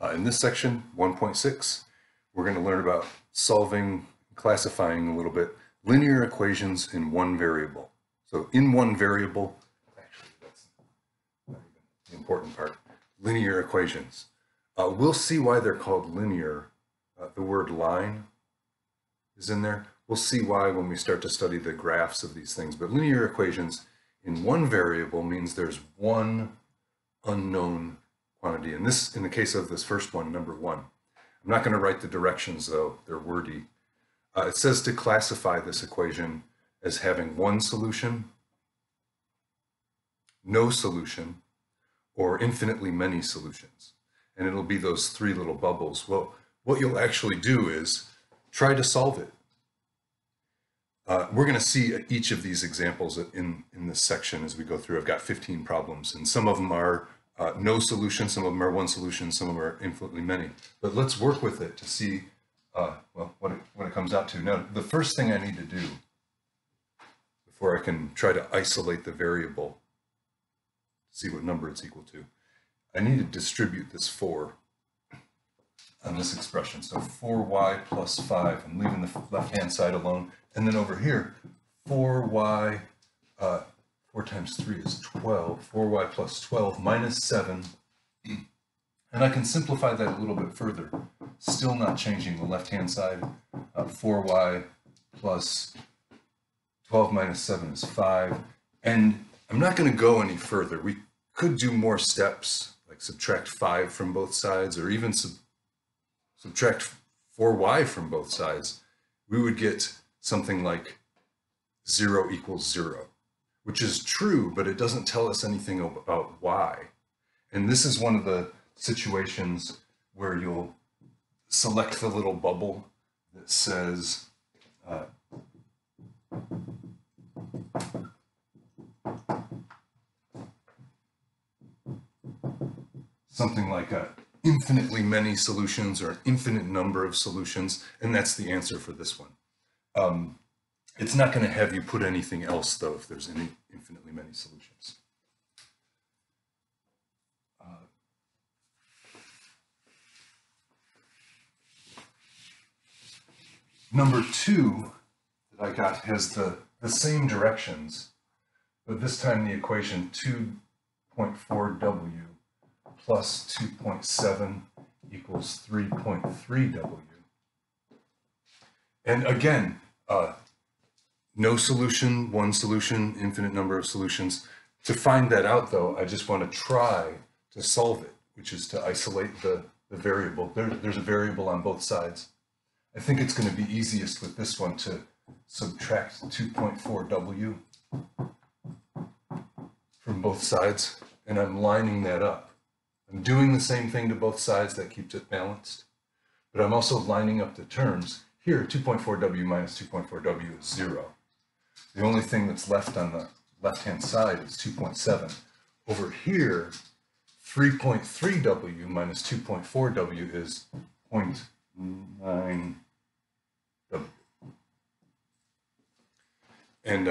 In this section, 1.6, we're going to learn about solving, classifying a little bit, linear equations in one variable. So in one variable, actually that's not even the important part, linear equations. We'll see why they're called linear. The word line is in there. We'll see why when we start to study the graphs of these things, but linear equations in one variable means there's one unknown quantity. And this, in the case of this first one, number 1. I'm not going to write the directions though, they're wordy. It says to classify this equation as having one solution, no solution, or infinitely many solutions. And it'll be those 3 little bubbles. Well, what you'll actually do is try to solve it. We're going to see each of these examples in this section as we go through. I've got 15 problems, and some of them are no solution, some of them are one solution, some of them are infinitely many. But let's work with it to see well, what it comes out to. Now, the first thing I need to do before I can try to isolate the variable, see what number it's equal to, I need to distribute this 4 on this expression. So 4y plus 5, I'm leaving the left-hand side alone. And then over here, 4y, 4 times 3 is 12, 4y plus 12 minus 7. And I can simplify that a little bit further, still not changing the left-hand side. 4y plus 12 minus 7 is 5. And I'm not going to go any further. We could do more steps, like subtract 5 from both sides, or even subtract 4y from both sides. We would get something like 0 equals 0, which is true, but it doesn't tell us anything about y. And this is one of the situations where you'll select the little bubble that says something like infinitely many solutions or an infinite number of solutions, and that's the answer for this one. It's not going to have you put anything else, though, if there's any infinitely many solutions. Number 2 that I got has the same directions, but this time the equation 2.4w plus 2.7 equals 3.3w. And again, no solution, one solution, infinite number of solutions. To find that out, though, I just want to try to solve it, which is to isolate the variable. There's a variable on both sides. I think it's going to be easiest with this one to subtract 2.4w from both sides, and I'm lining that up. I'm doing the same thing to both sides, that keeps it balanced, but I'm also lining up the terms. Here, 2.4w minus 2.4w is 0. The only thing that's left on the left-hand side is 2.7. Over here, 3.3w minus 2.4w is 0.9w. And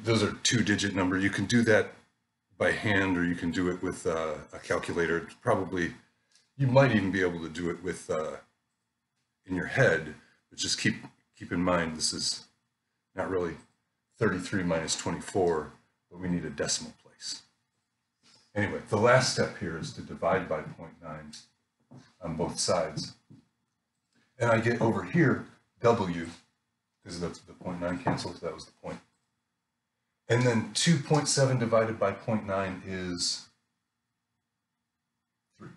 those are 2-digit numbers. You can do that by hand, or you can do it with a calculator. Probably, you might even be able to do it with in your head, but just keep in mind this is not really 33 minus 24, but we need a decimal place. Anyway, the last step here is to divide by 0.9 on both sides. And I get over here w, because the 0.9 cancels, that was the point. And then 2.7 divided by 0.9 is 3.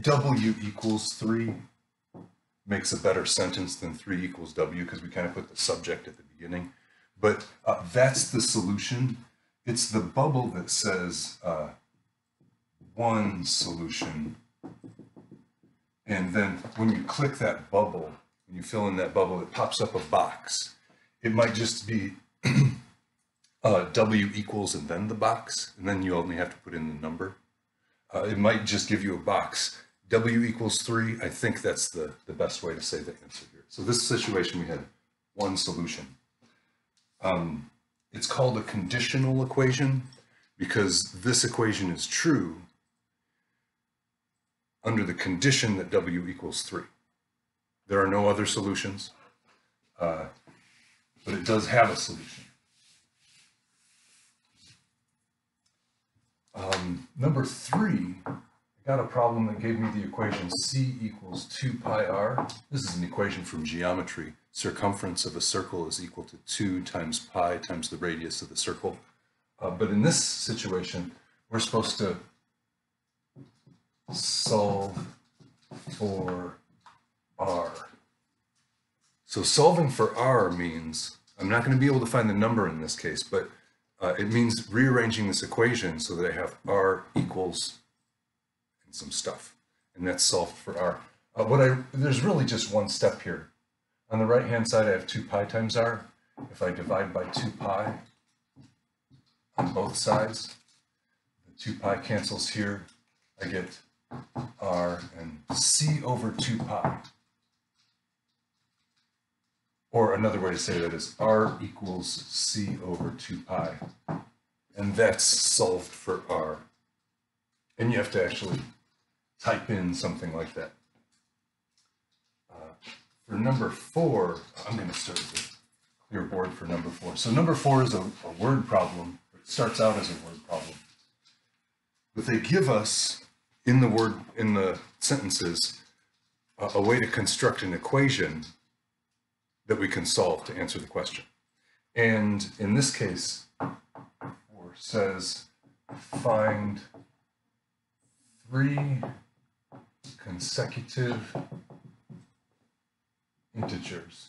W equals 3 makes a better sentence than 3 equals w, because we kind of put the subject at the beginning. But that's the solution. It's the bubble that says one solution. And then when you click that bubble, when you fill in that bubble, it pops up a box. It might just be w equals and then the box, and then you only have to put in the number. It might just give you a box. W equals 3, I think that's the best way to say the answer here. So this situation, we had one solution. It's called a conditional equation. because this equation is true under the condition that W equals 3. There are no other solutions, but it does have a solution. Number 3, I got a problem that gave me the equation C equals 2 pi r. This is an equation from geometry. Circumference of a circle is equal to 2 times pi times the radius of the circle. But in this situation, we're supposed to solve for r. So solving for r means, I'm not going to be able to find the number in this case, but it means rearranging this equation so that I have r equals and some stuff, and that's solved for r. There's really just one step here. On the right hand side I have 2 pi times r. If I divide by 2 pi on both sides, the 2 pi cancels here. I get r and c over 2 pi. Or another way to say that is r equals c over 2 pi. And that's solved for r. And you have to actually type in something like that. For number 4, I'm going to start with a clear board for number 4. So number 4 is a word problem. It starts out as a word problem. But they give us in the sentences a way to construct an equation that we can solve to answer the question. And in this case, 4 says find 3 consecutive integers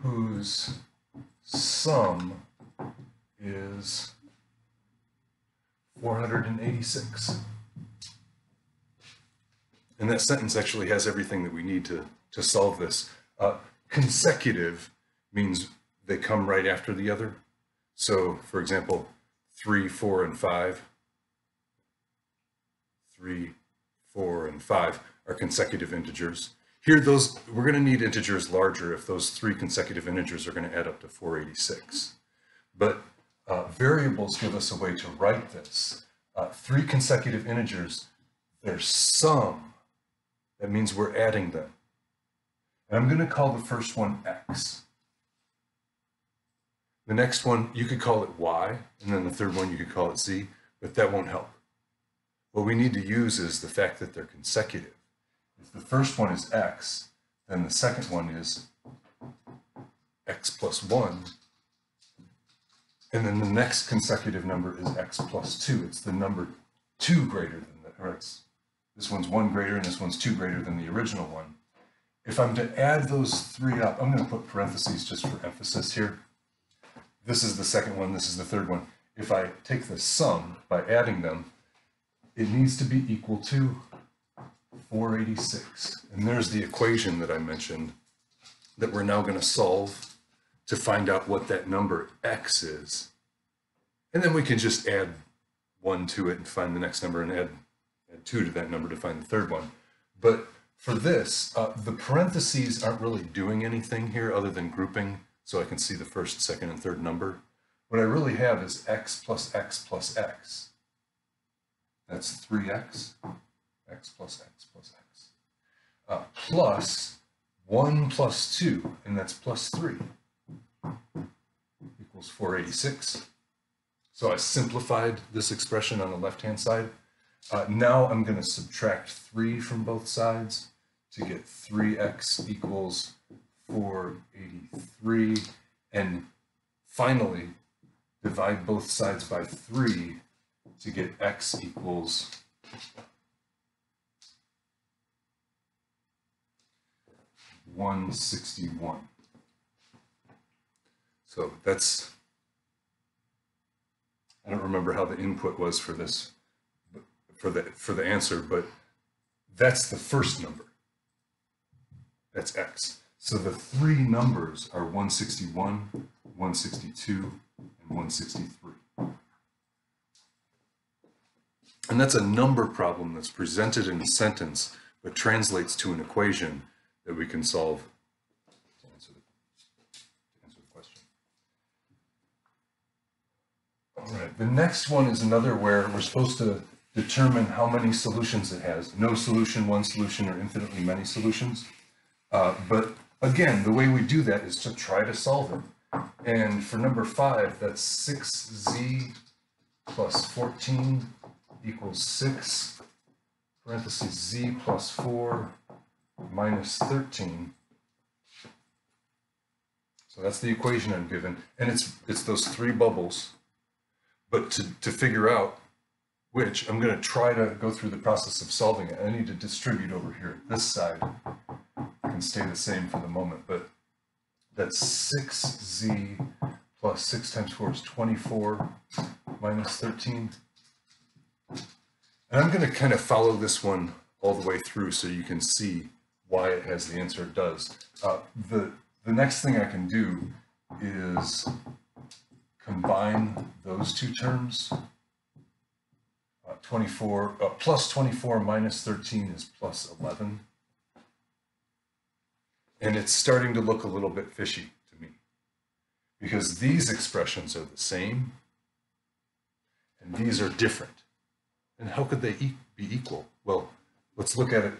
whose sum is 486. And that sentence actually has everything that we need to solve this. Consecutive means they come right after the other. So, for example, 3, 4, and 5. 3, 4, and 5 are consecutive integers. Here, we're going to need integers larger if those 3 consecutive integers are going to add up to 486. But variables give us a way to write this. 3 consecutive integers, their sum. That means we're adding them. And I'm going to call the first one x. The next one, you could call it y, and then the third one, you could call it z, but that won't help. What we need to use is the fact that they're consecutive. If the first one is x, then the second one is x plus 1, and then the next consecutive number is x plus 2. It's the number 2 greater than that, or this one's 1 greater and this one's 2 greater than the original one. If I'm to add those 3 up, I'm going to put parentheses just for emphasis here. This is the second one, this is the third one. If I take the sum by adding them, it needs to be equal to 486. And there's the equation that I mentioned that we're now going to solve to find out what that number x is. And then we can just add 1 to it and find the next number and add 2 to that number to find the third one. But for this, the parentheses aren't really doing anything here other than grouping, so I can see the first, second, and third number. What I really have is x plus x plus x. That's 3x, x plus x plus x. Plus 1 plus 2, and that's plus 3, equals 486. So I simplified this expression on the left-hand side. Now I'm going to subtract 3 from both sides to get 3x equals 483. And finally, divide both sides by 3 to get x equals 161. So that's, I don't remember how the input was for this, for the answer, but that's the first number. That's x. So the 3 numbers are 161, 162, and 163. And that's a number problem that's presented in a sentence, but translates to an equation that we can solve to answer the question. the next one is another where we're supposed to determine how many solutions it has. No solution, one solution, or infinitely many solutions. But again, the way we do that is to try to solve it. And for number 5, that's 6z plus 14 equals 6, parentheses z plus 4 minus 13. So that's the equation I'm given. And it's those 3 bubbles. But to figure out which, I'm going to try to go through the process of solving it. I need to distribute over here. This side can stay the same for the moment, but that's 6z plus 6 times 4 is 24 minus 13. And I'm going to kind of follow this one all the way through so you can see why it has the answer it does. The next thing I can do is combine those 2 terms. 24 plus 24 minus 13 is plus 11. And it's starting to look a little bit fishy to me because these expressions are the same and these are different. And how could they be equal? Well, let's look at it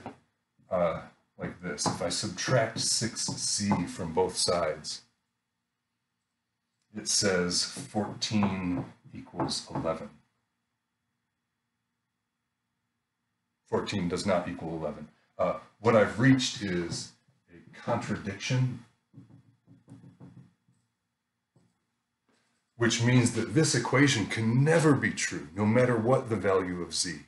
like this. If I subtract 6z from both sides, it says 14 equals 11. 14 does not equal 11. What I've reached is a contradiction, which means that this equation can never be true, no matter what the value of z.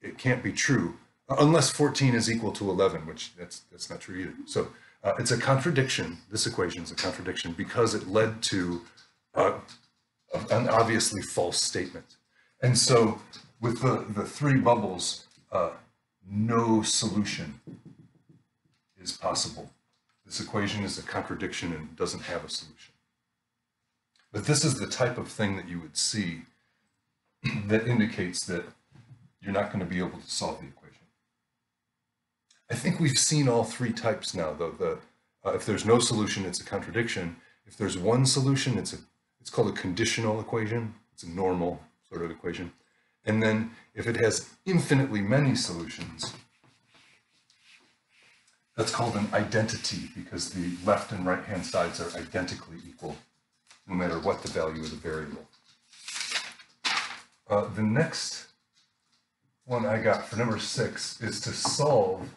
It can't be true unless 14 is equal to 11, which that's not true either. So it's a contradiction. This equation is a contradiction because it led to an obviously false statement. And so with the 3 bubbles, no solution is possible. This equation is a contradiction and doesn't have a solution. But this is the type of thing that you would see that indicates that you're not going to be able to solve the equation. I think we've seen all 3 types now, though. If there's no solution, it's a contradiction. If there's one solution, it's called a conditional equation. It's a normal sort of equation. And then if it has infinitely many solutions, that's called an identity because the left and right hand sides are identically equal, no matter what the value of the variable. The next one I got for number 6 is to solve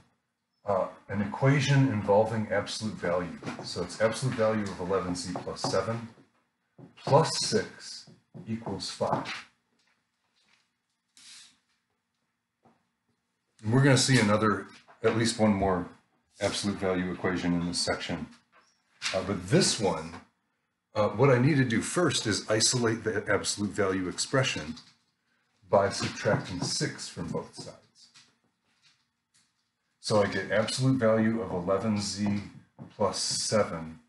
an equation involving absolute value. So it's absolute value of 11z plus 7 plus 6 equals 5. And we're going to see at least one more absolute value equation in this section. But this one, what I need to do first is isolate the absolute value expression by subtracting 6 from both sides. So I get absolute value of 11z plus 7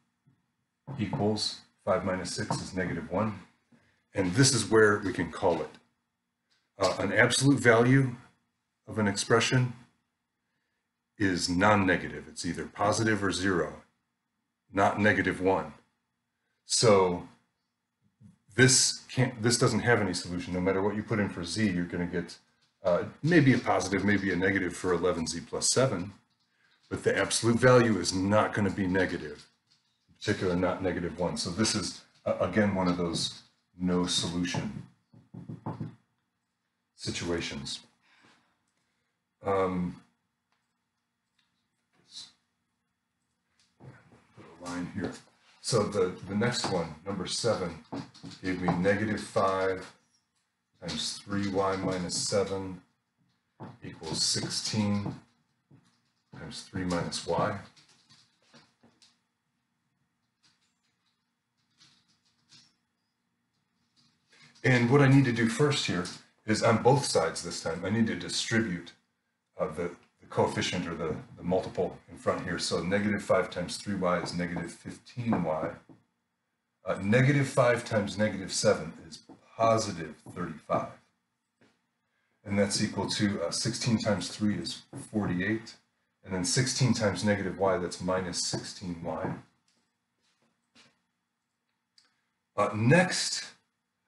equals 5 minus 6 is -1. And this is where we can call it. An absolute value of an expression is non-negative. It's either positive or 0, not -1. So this doesn't have any solution. No matter what you put in for z, you're going to get maybe a positive, maybe a negative for 11z plus 7, but the absolute value is not going to be negative, in particular not -1. So this is, again, one of those no solution situations. Put a line here. So the next one, number 7, gave me -5 times 3y minus 7 equals 16 times 3 minus y. And what I need to do first here is on both sides this time, I need to distribute the coefficient or the multiple in front here. So -5 times 3y is -15y. -5 times -7 is positive 35. And that's equal to 16 times 3 is 48. And then 16 times -y, that's minus 16y. Next,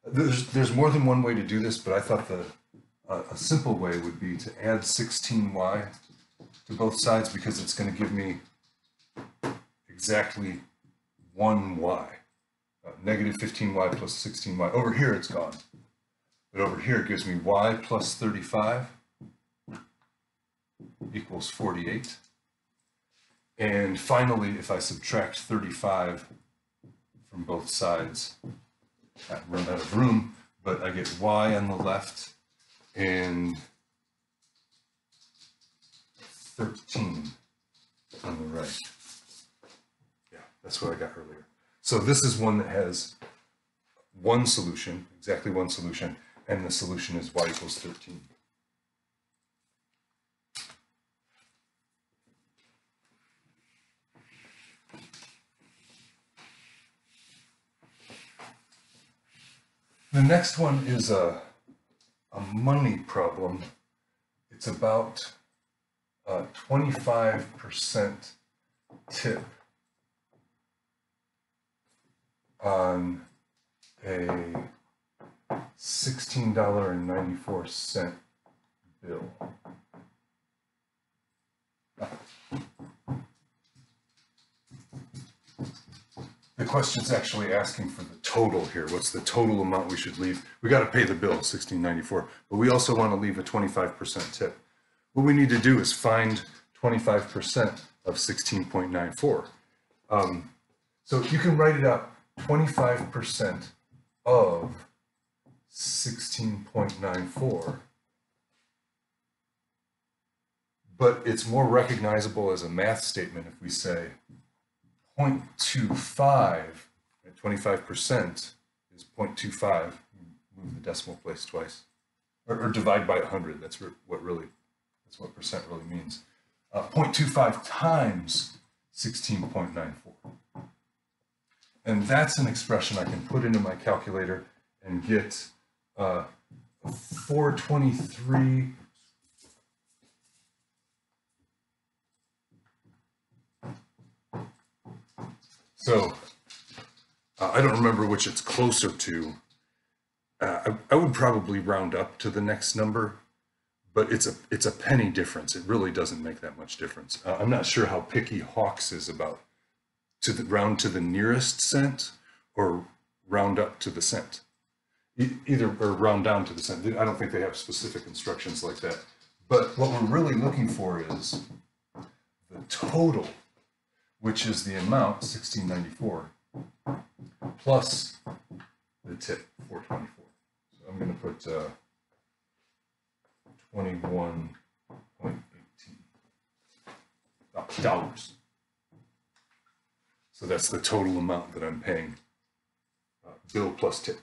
There's more than one way to do this, but I thought a simple way would be to add 16y to both sides, because it's going to give me exactly 1y. Negative 15y plus 16y. Over here it's gone. But over here it gives me y plus 35 equals 48. And finally, if I subtract 35 from both sides, I run out of room, but I get y on the left and 13 on the right. Yeah, that's what I got earlier. So this is one that has one solution, exactly one solution, and the solution is y equals 13. The next one is a money problem. It's about 25% tip on a $16.94 bill. The question's actually asking for the total here. What's the total amount we should leave? We got to pay the bill, $16.94, but we also want to leave a 25% tip. What we need to do is find 25% of 16.94. So you can write it out, 25% of 16.94, but it's more recognizable as a math statement if we say 0.25, 25% is 0.25, move the decimal place twice, or divide by 100, that's what percent really means. 0.25 times 16.94. And that's an expression I can put into my calculator and get 423. So I don't remember which it's closer to. I would probably round up to the next number, but it's a penny difference. It really doesn't make that much difference. I'm not sure how picky Hawks is about round to the nearest cent or round up to the cent. Either or round down to the cent. I don't think they have specific instructions like that. But what we're really looking for is the total, which is the amount, $16.94, plus the tip, $4.24. So I'm going to put 21.18 dollars. So that's the total amount that I'm paying, bill plus tip.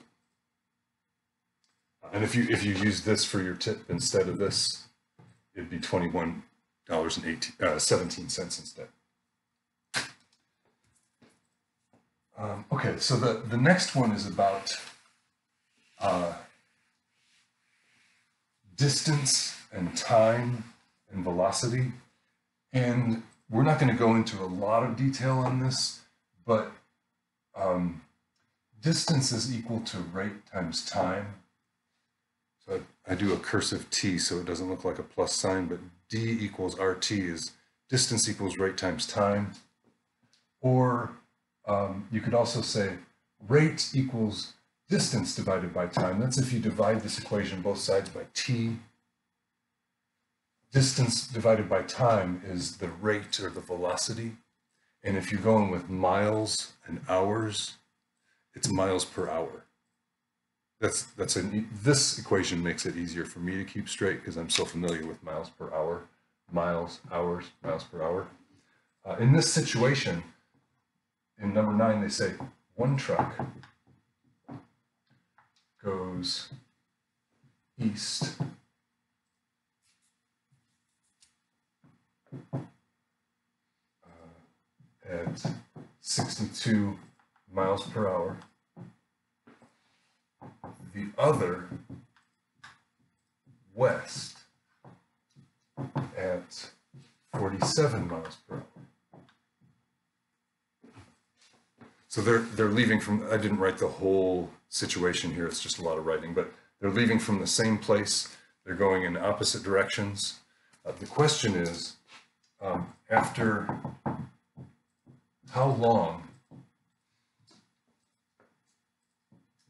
And if you use this for your tip instead of this, it'd be $21.17 instead. Okay, so the next one is about distance and time and velocity. And we're not going to go into a lot of detail on this, but distance is equal to rate times time. So I do a cursive T so it doesn't look like a plus sign, but D equals RT is distance equals rate times time. Or you could also say rate equals distance divided by time. That's if you divide this equation both sides by T. Distance divided by time is the rate or the velocity. And if you're going with miles and hours, it's miles per hour. This equation makes it easier for me to keep straight because I'm so familiar with miles per hour, miles, hours, miles per hour. In this situation, in number 9, they say one truck goes east at 62 miles per hour. The other west at 47 miles per hour. So they're leaving from, I didn't write the whole situation here, it's just a lot of writing, but they're leaving from the same place, they're going in opposite directions. The question is, after how long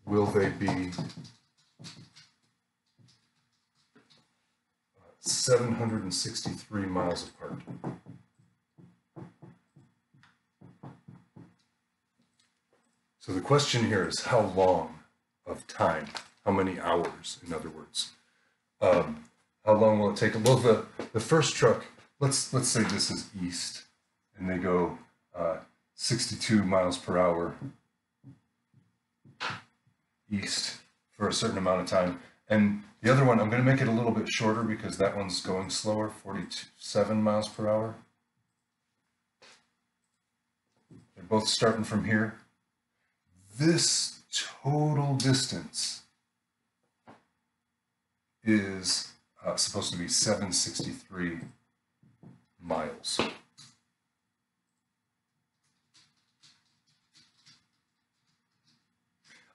will they be 763 miles apart? So the question here is how long of time, how many hours, in other words. How long will it take? Well, the first truck, let's say this is east, and they go 62 miles per hour east for a certain amount of time. And the other one, I'm going to make it a little bit shorter because that one's going slower, 47 miles per hour. They're both starting from here. This total distance is supposed to be 763 miles.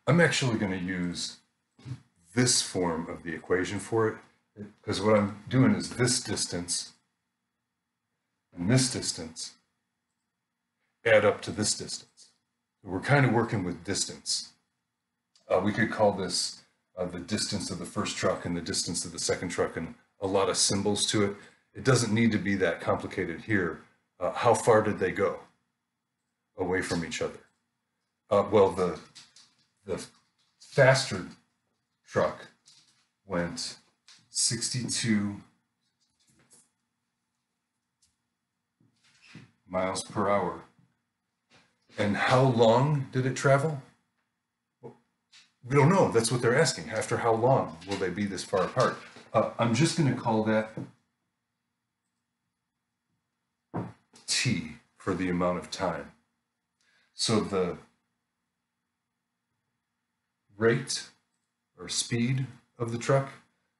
I'm actually going to use this form of the equation for it, because what I'm doing is this distance and this distance add up to this distance. We're kind of working with distance. We could call this the distance of the first truck and the distance of the second truck, and a lot of symbols to it. It doesn't need to be that complicated here. How far did they go away from each other? Well, the faster truck went 62 miles per hour. And how long did it travel? Well, we don't know. That's what they're asking. After how long will they be this far apart? I'm just going to call that T for the amount of time. So the rate or speed of the truck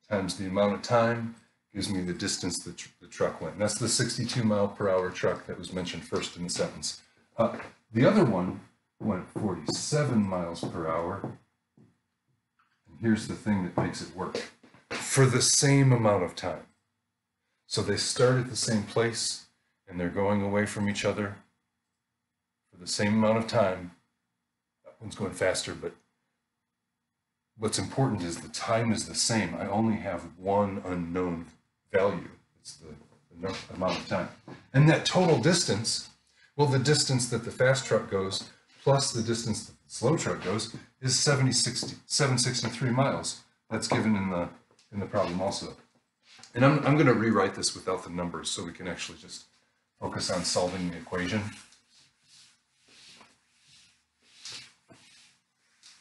times the amount of time gives me the distance that the truck went. And that's the 62 mile per hour truck that was mentioned first in the sentence. The other one went 47 miles per hour. And here's the thing that makes it work. For the same amount of time. So they start at the same place and they're going away from each other for the same amount of time. That one's going faster, but what's important is the time is the same. I only have one unknown value. It's the amount of time. And that total distance, well, the distance that the fast truck goes plus the distance that the slow truck goes is 763 miles. That's given in the problem also. And I'm going to rewrite this without the numbers so we can actually just focus on solving the equation.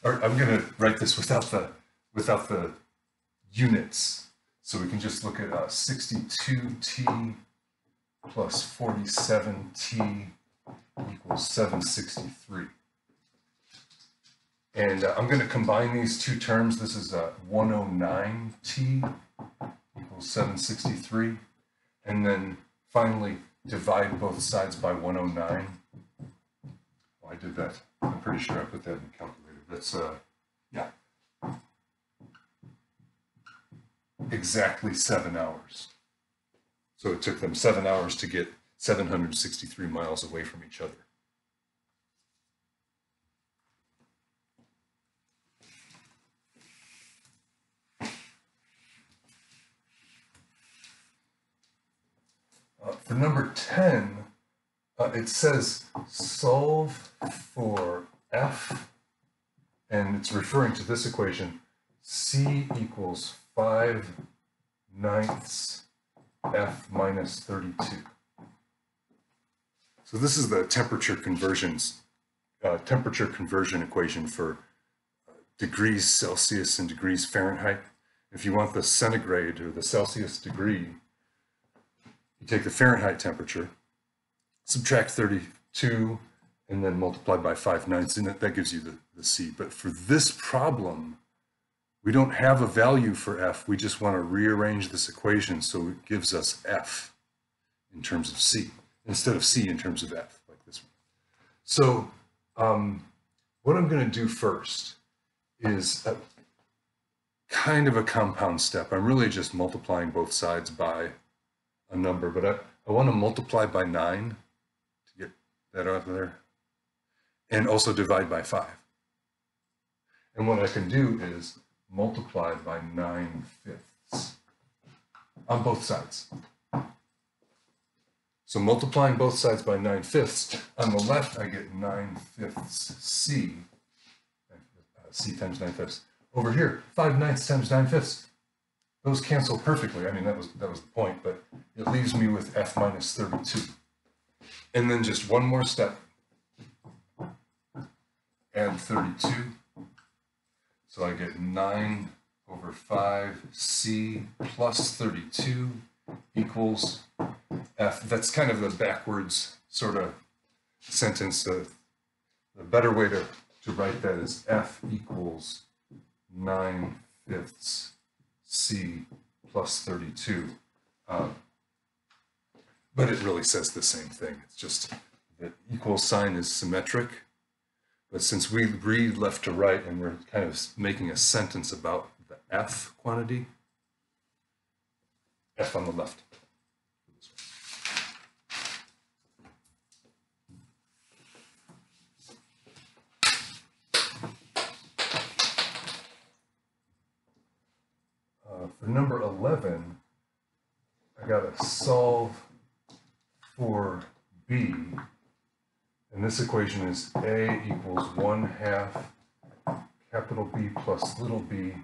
Or I'm going to write this without the units. So we can just look at 62t plus 47t equals 763. And I'm going to combine these two terms. This is 109t equals 763. And then finally divide both sides by 109. Oh, I did that. I'm pretty sure I put that in the calculator. That's, yeah. Exactly 7 hours. So it took them 7 hours to get 763 miles away from each other. For number 10, it says solve for f, and it's referring to this equation, c equals 5/9 f minus 32. So this is the temperature conversion equation for degrees Celsius and degrees Fahrenheit. If you want the centigrade or the Celsius degree, you take the Fahrenheit temperature, subtract 32, and then multiply by 5/9, and that gives you the C. But for this problem, we don't have a value for F. We just want to rearrange this equation so it gives us F in terms of C, instead of C in terms of F, like this one. So What I'm going to do first is kind of a compound step. I'm really just multiplying both sides by a number, but I want to multiply by 9 to get that out of there, and also divide by 5. And what I can do is multiply by 9/5 on both sides. So multiplying both sides by 9/5, on the left I get 9/5 C, C times 9/5. Over here, 5/9 times 9/5. Those cancel perfectly. I mean, that was the point, but it leaves me with F minus 32. And then just one more step. Add 32. So I get 9/5C plus 32 equals F. That's kind of the backwards sort of sentence. The better way to write that is F equals 9/5 C plus 32. But it really says the same thing. It's just the equal sign is symmetric. But since we read left to right and we're kind of making a sentence about the F quantity, F on the left. For number 11, I got to solve for B. And this equation is A equals 1/2 capital B plus little b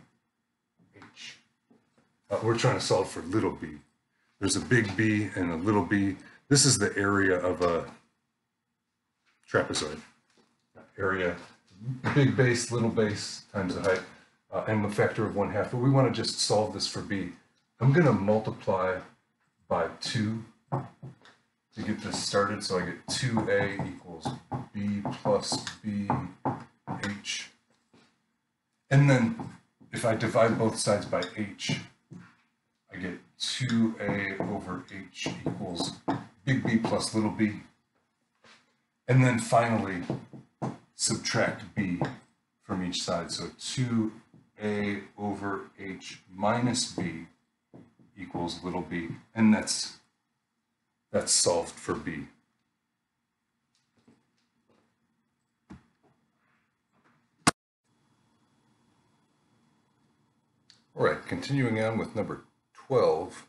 h. We're trying to solve for little b. There's a big B and a little b. This is the area of a trapezoid. Area, big base, little base times the height, and the factor of 1/2. But we want to just solve this for b. I'm going to multiply by 2 to get this started. So I get 2a equals b plus b h. And then if I divide both sides by h, I get 2a over h equals big B plus little b. And then finally, subtract b from each side. So 2a over h minus b equals little b. And that's solved for b. All right, continuing on with number 12,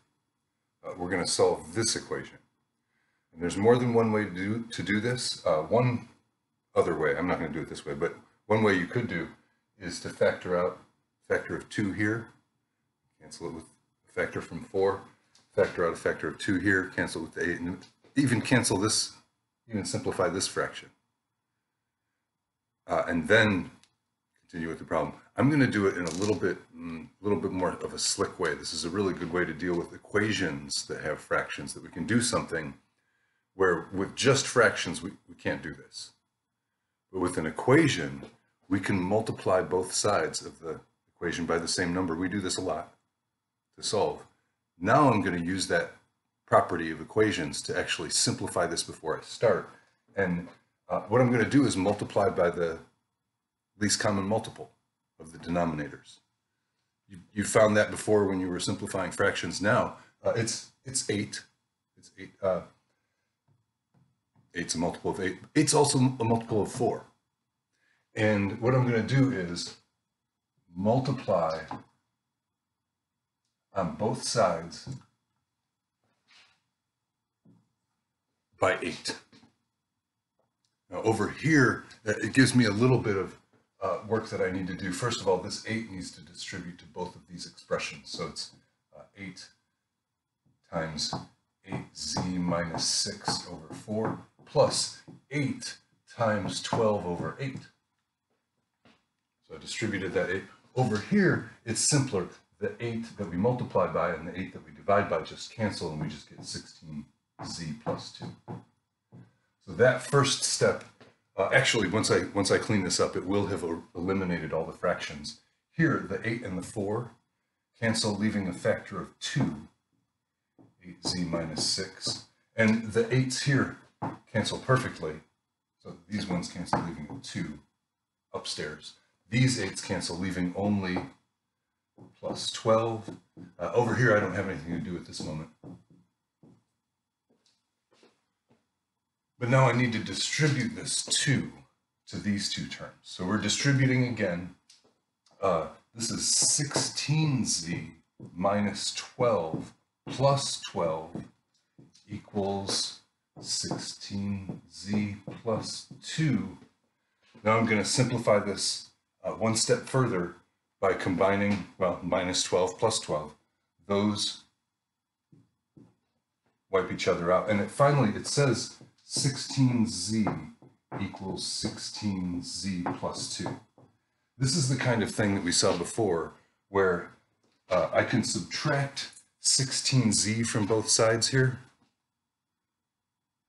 we're going to solve this equation. And there's more than one way to do this. One other way, I'm not going to do it this way, but one way you could do is to factor out factor of 2 here, cancel it with a factor from 4, factor out a factor of 2 here, cancel it with 8, and even cancel this, even simplify this fraction. And then continue with the problem. I'm going to do it in a little bit more of a slick way. This is a really good way to deal with equations that have fractions, that we can do something where with just fractions we can't do this. But with an equation, we can multiply both sides of the equation by the same number. We do this a lot to solve. Now I'm going to use that property of equations to actually simplify this before I start. And what I'm going to do is multiply by the least common multiple of the denominators. You found that before when you were simplifying fractions. Now it's 8. It's 8. 8's a multiple of 8. 8's also a multiple of 4. And what I'm going to do is multiply on both sides by 8. Now over here, it gives me a little bit of work that I need to do. First of all, this 8 needs to distribute to both of these expressions. So it's 8 times 8z minus 6 over 4 plus 8 times 12 over 8. So I distributed that 8. Over here, it's simpler. The 8 that we multiply by and the 8 that we divide by just cancel, and we just get 16z plus 2. So that first step, actually, once I clean this up, it will have eliminated all the fractions. Here, the 8 and the 4 cancel, leaving a factor of 2, 8z minus 6. And the 8's here cancel perfectly. So these ones cancel, leaving a 2 upstairs. These 8s cancel, leaving only plus 12. Over here, I don't have anything to do at this moment. But now I need to distribute this 2 to these two terms. So we're distributing again. This is 16z minus 12 plus 12 equals 16z plus 2. Now I'm going to simplify this one step further by combining, well, minus 12 plus 12. Those wipe each other out. And finally, it says 16z equals 16z plus 2. This is the kind of thing that we saw before, where I can subtract 16z from both sides here.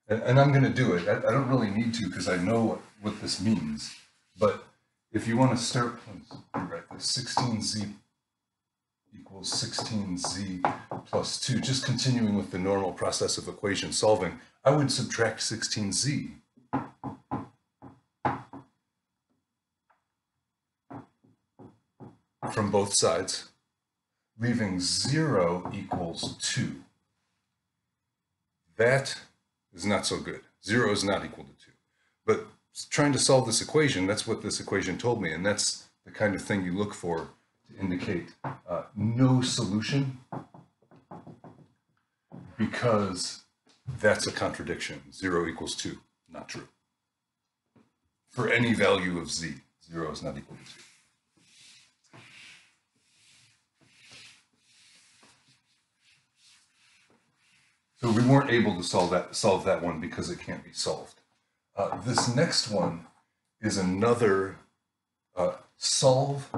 And I'm going to do it. I don't really need to because I know what this means. But if you want to start, let's write this, 16z equals 16z plus 2, just continuing with the normal process of equation solving, I would subtract 16z. From both sides, leaving 0 equals 2. That is not so good. 0 is not equal to 2. But trying to solve this equation, that's what this equation told me, and that's the kind of thing you look for to indicate no solution, because that's a contradiction. 0 equals 2, not true. For any value of z, 0 is not equal to 2. So we weren't able to solve that one because it can't be solved. This next one is another solve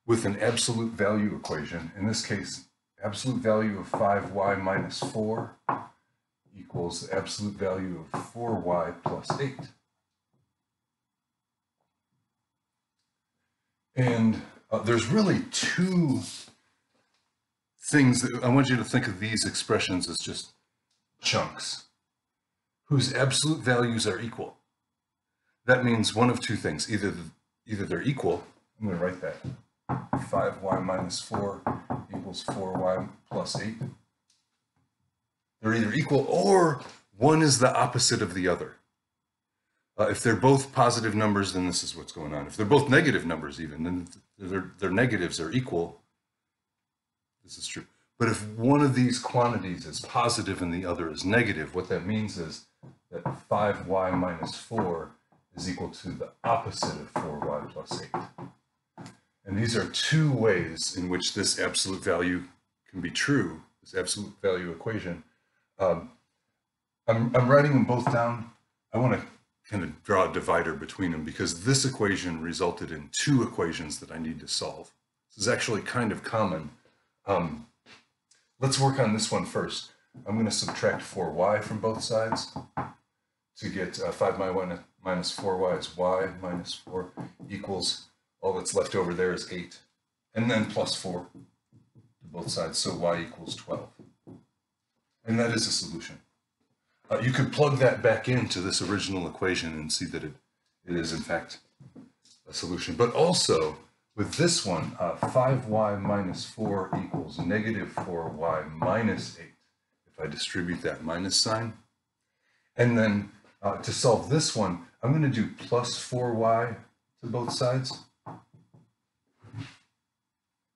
with an absolute value equation. In this case, absolute value of 5y minus 4 equals the absolute value of 4y plus 8. And there's really two things that I want you to think of these expressions as just chunks whose absolute values are equal. That means one of two things. Either they're equal, I'm going to write that, 5y minus 4 equals 4y plus 8. They're either equal or one is the opposite of the other. If they're both positive numbers, then this is what's going on. If they're both negative numbers even, then their negatives are equal. This is true. But if one of these quantities is positive and the other is negative, what that means is that 5y minus 4 is equal to the opposite of 4y plus 8. And these are two ways in which this absolute value can be true, this absolute value equation. I'm writing them both down. I want to kind of draw a divider between them because this equation resulted in two equations that I need to solve. This is actually kind of common. Let's work on this one first. I'm going to subtract 4y from both sides to get 5y minus 4y is y minus 4 equals, all that's left over there is 8. And then plus 4 to both sides, so y equals 12. And that is a solution. You could plug that back into this original equation and see that it is in fact a solution. But also, with this one, 5y minus 4 equals negative 4y minus 8, if I distribute that minus sign. And then to solve this one, I'm going to do plus 4y to both sides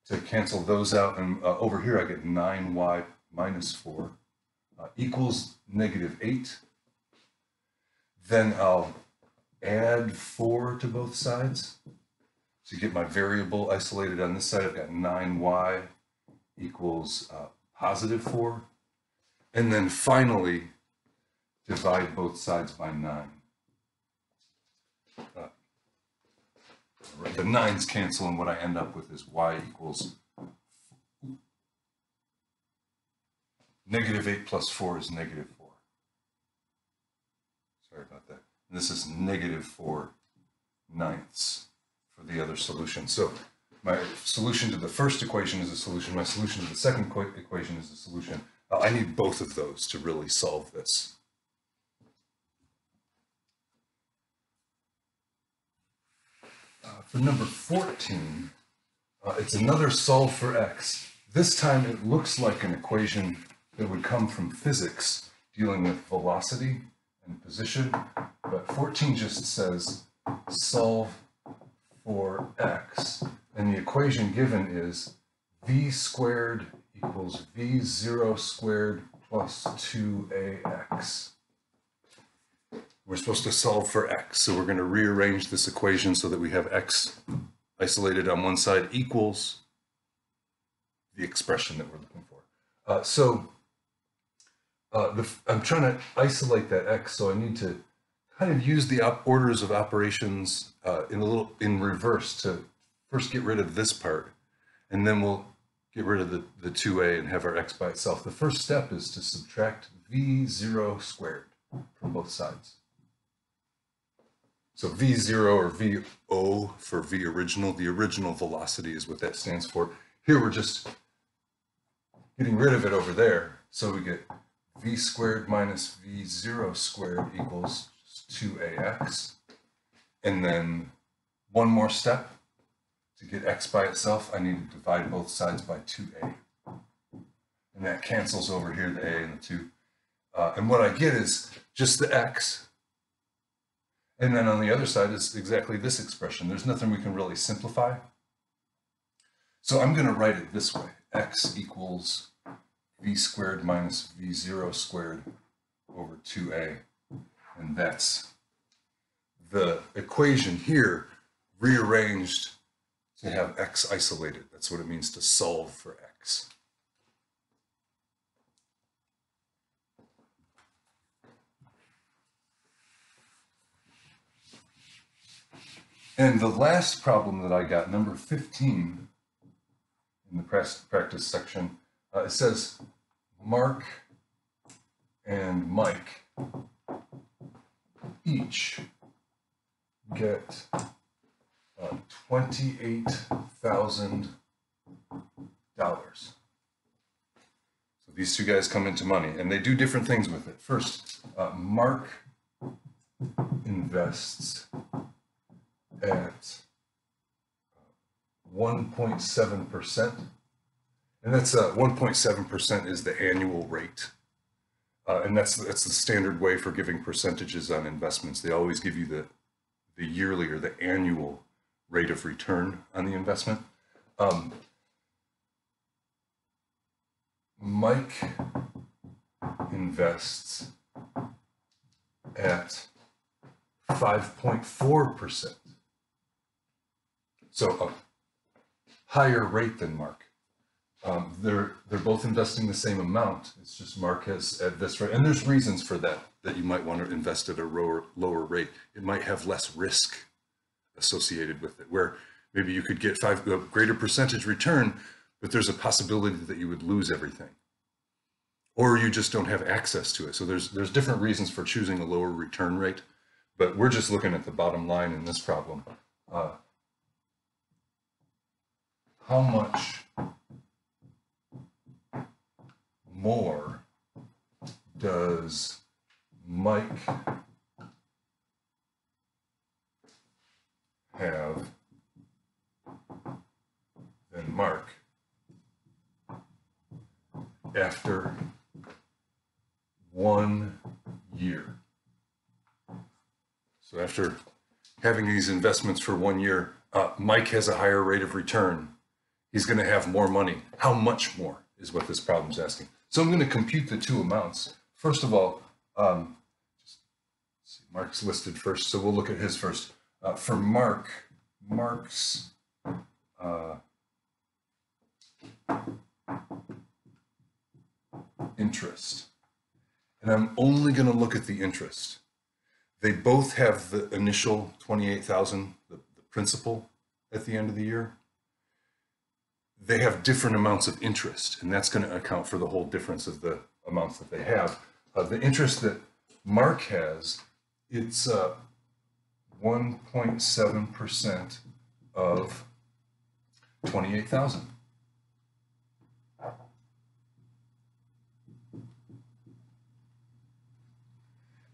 to cancel those out. And over here, I get 9y minus 4 equals negative 8. Then I'll add 4 to both sides. To get my variable isolated on this side, I've got 9y equals positive 4. And then finally, divide both sides by 9. The 9's cancel, and what I end up with is y equals negative 8 plus 4 is negative 4. Sorry about that. And this is negative 4/9 for the other solution. So my solution to the first equation is a solution. My solution to the second equation is a solution. I need both of those to really solve this. For number 14, it's another solve for x. This time it looks like an equation that would come from physics dealing with velocity and position, but 14 just says solve for x, and the equation given is v squared equals v0 squared plus 2ax. We're supposed to solve for x, so we're going to rearrange this equation so that we have x isolated on one side equals the expression that we're looking for. I'm trying to isolate that x, so I need to kind of use the orders of operations in reverse to first get rid of this part, and then we'll get rid of the 2a and have our x by itself. The first step is to subtract v0 squared from both sides. So v0 or VO for v original, the original velocity is what that stands for. Here we're just getting rid of it over there, so we get v squared minus v0 squared equals 2ax. And then one more step. To get x by itself, I need to divide both sides by 2a. And that cancels over here, the a and the 2. And what I get is just the x. And then on the other side is exactly this expression. There's nothing we can really simplify. So I'm going to write it this way. X equals v squared minus v0 squared over 2a. And that's the equation here rearranged to have x isolated. That's what it means to solve for x. And the last problem that I got, number 15, in the practice section, it says Mark and Mike each get $28,000. So these two guys come into money, and they do different things with it. First, Mark invests at 1.7%, and that's 1.7% is the annual rate, and that's the standard way for giving percentages on investments. They always give you the yearly or the annual rate of return on the investment. Mike invests at 5.4%. So a higher rate than Mark. They're both investing the same amount. It's just Mark has at this rate, and there's reasons for that you might want to invest at a lower rate. It might have less risk associated with it, where maybe you could get a greater percentage return, but there's a possibility that you would lose everything, or you just don't have access to it. So there's different reasons for choosing a lower return rate, but we're just looking at the bottom line in this problem. How much more does Mike have than Mark after 1 year? So after having these investments for 1 year, Mike has a higher rate of return. He's going to have more money. How much more is what this problem is asking. So I'm going to compute the two amounts. First of all, see, Mark's listed first, so we'll look at his first. For Mark's interest, and I'm only going to look at the interest. They both have the initial 28,000, the principal at the end of the year. They have different amounts of interest, and that's going to account for the whole difference of the amounts that they have. The interest that Mark has, it's 1.7% of 28,000.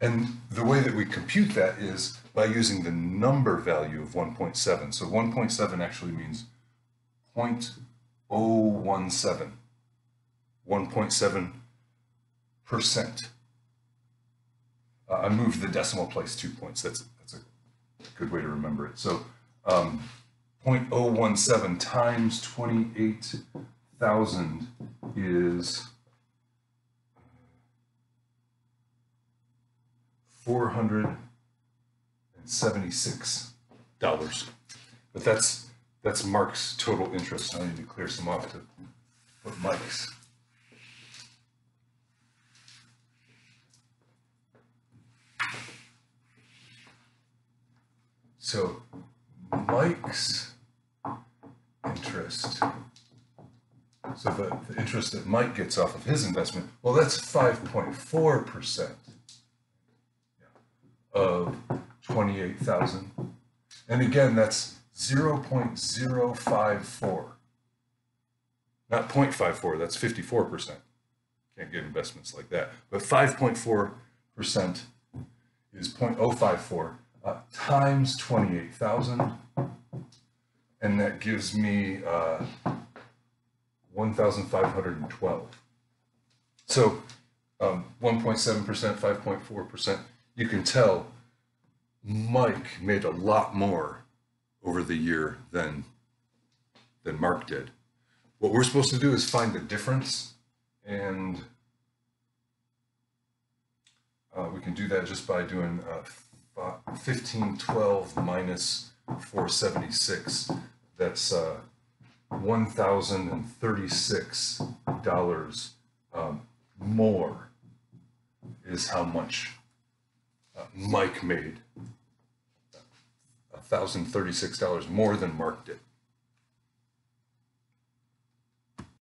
And the way that we compute that is by using the number value of 1.7. So 1.7 actually means 0.017, 1.7%. I moved the decimal place 2 points. That's a good way to remember it. So 0.017 times 28,000 is $476. But that's Mark's total interest. I need to clear some off to put Mike's. So Mike's interest, so the interest that Mike gets off of his investment, well, that's 5.4% of 28,000. And again, that's 0.054. Not 0.54, that's 54%. Can't get investments like that. But 5.4% is 0.054 times 28,000. And that gives me 1,512. So 1.7%, 5.4%. You can tell Mike made a lot more over the year than Mark did. What we're supposed to do is find the difference, and we can do that just by doing 1512 minus 476. That's $1,036 more is how much Mike made. $1,036 more than Mark did.